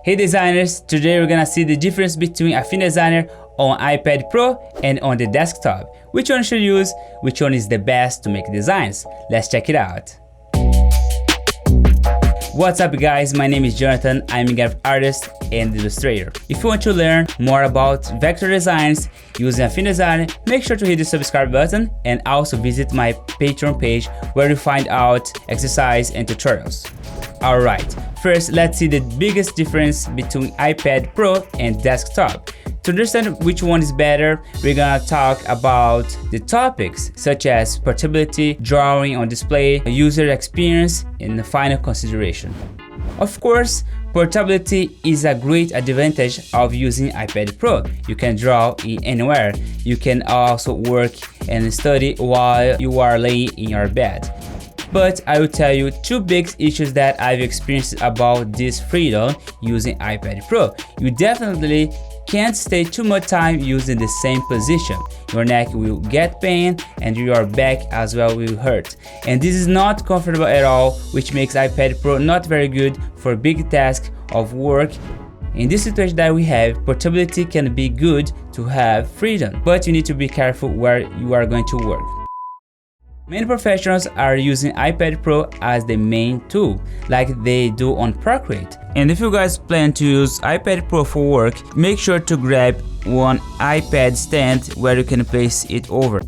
Hey designers, today we're gonna see the difference between a film designer on iPad Pro and on the desktop. Which one should you use? Which one is the best to make designs? Let's check it out. What's up guys, my name is Jonathan, I'm a graphic artist and illustrator. If you want to learn more about vector designs using a film designer, make sure to hit the subscribe button and also visit my Patreon page where you find out exercise and tutorials. Alright, first let's see the biggest difference between iPad Pro and desktop. To understand which one is better, we're gonna talk about the topics such as portability, drawing on display, user experience, and the final consideration. Of course, portability is a great advantage of using iPad Pro. You can draw anywhere. You can also work and study while you are laying in your bed. But I will tell you two big issues that I've experienced about this freedom using iPad Pro. You definitely can't stay too much time using the same position. Your neck will get pain and your back as well will hurt. And this is not comfortable at all, which makes iPad Pro not very good for big tasks of work. In this situation that we have, portability can be good to have freedom, but you need to be careful where you are going to work. Many professionals are using iPad Pro as the main tool, like they do on Procreate. And if you guys plan to use iPad Pro for work, make sure to grab one iPad stand where you can place it over.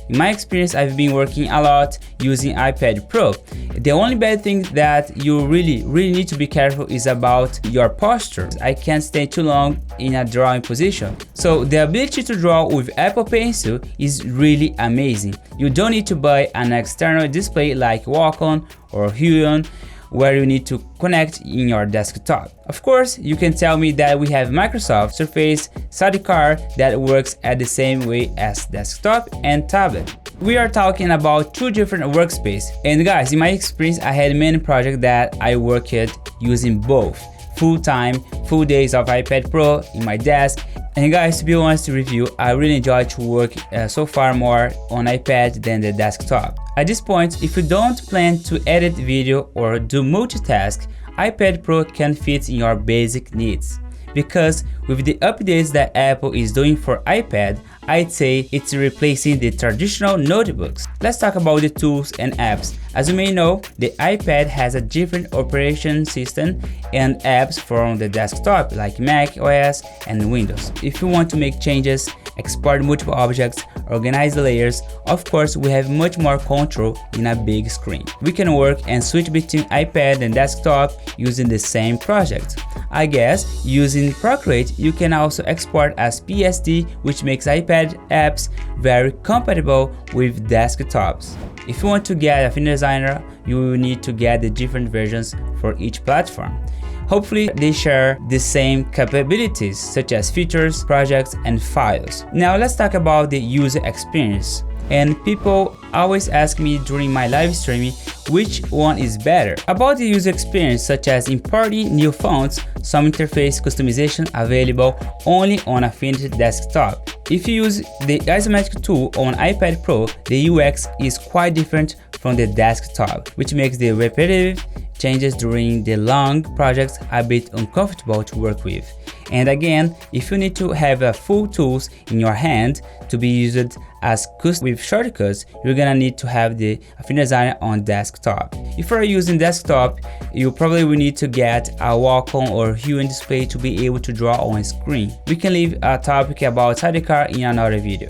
In my experience, I've been working a lot using iPad Pro. The only bad thing that you really need to be careful is about your posture. I can't stay too long in a drawing position. So the ability to draw with Apple Pencil is really amazing. You don't need to buy an external display like Wacom or Huion, where you need to connect in your desktop. Of course, you can tell me that we have Microsoft Surface Sidecar that works at the same way as desktop and tablet. We are talking about two different workspaces. And guys, in my experience, I had many projects that I worked using both. Full days of iPad Pro in my desk. And guys, to be honest with you, I really enjoy to work so far more on iPad than the desktop. At this point, if you don't plan to edit video or do multitask, iPad Pro can fit in your basic needs. Because with the updates that Apple is doing for iPad, I'd say it's replacing the traditional notebooks. Let's talk about the tools and apps. As you may know, the iPad has a different operation system and apps from the desktop like Mac OS and Windows. If you want to make changes, export multiple objects, organize the layers, of course we have much more control in a big screen. We can work and switch between iPad and desktop using the same project. I guess using Procreate you can also export as PSD, which makes iPad apps very compatible with desktops. If you want to get a film designer, you will need to get the different versions for each platform. Hopefully they share the same capabilities such as features, projects, and files. Now let's talk about the user experience. And people always ask me during my live streaming which one is better. About the user experience such as importing new fonts, some interface customization available only on a finished desktop. If you use the isometric tool on iPad Pro, the UX is quite different from the desktop, which makes the repetitive changes during the long projects a bit uncomfortable to work with. And again, if you need to have a full tools in your hand to be used as custom with shortcuts, you're gonna need to have the film designer on desktop. If you're using desktop, you probably will need to get a Wacom or Huion display to be able to draw on screen. We can leave a topic about Sidecar in another video.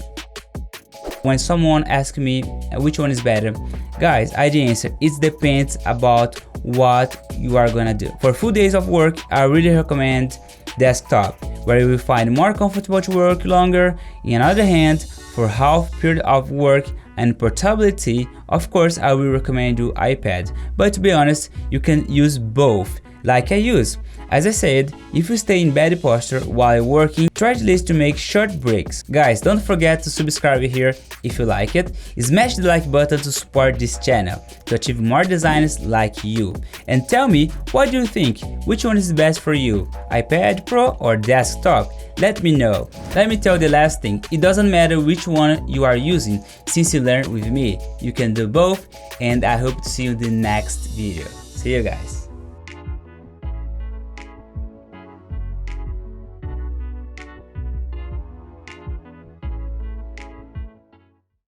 When someone asks me which one is better, guys, I answer it depends about what you are gonna do. For full days of work, I really recommend desktop, where you will find more comfortable to work longer. On the other hand, for half period of work and portability, of course I will recommend you iPad. But to be honest, you can use both, like I use. As I said, if you stay in bad posture while working, try at least to make short breaks. Guys, don't forget to subscribe here if you like it. Smash the like button to support this channel to achieve more designers like you. And tell me, what do you think? Which one is best for you? iPad Pro or desktop? Let me know. Let me tell you the last thing, it doesn't matter which one you are using, since you learn with me. You can do both, and I hope to see you in the next video. See you guys.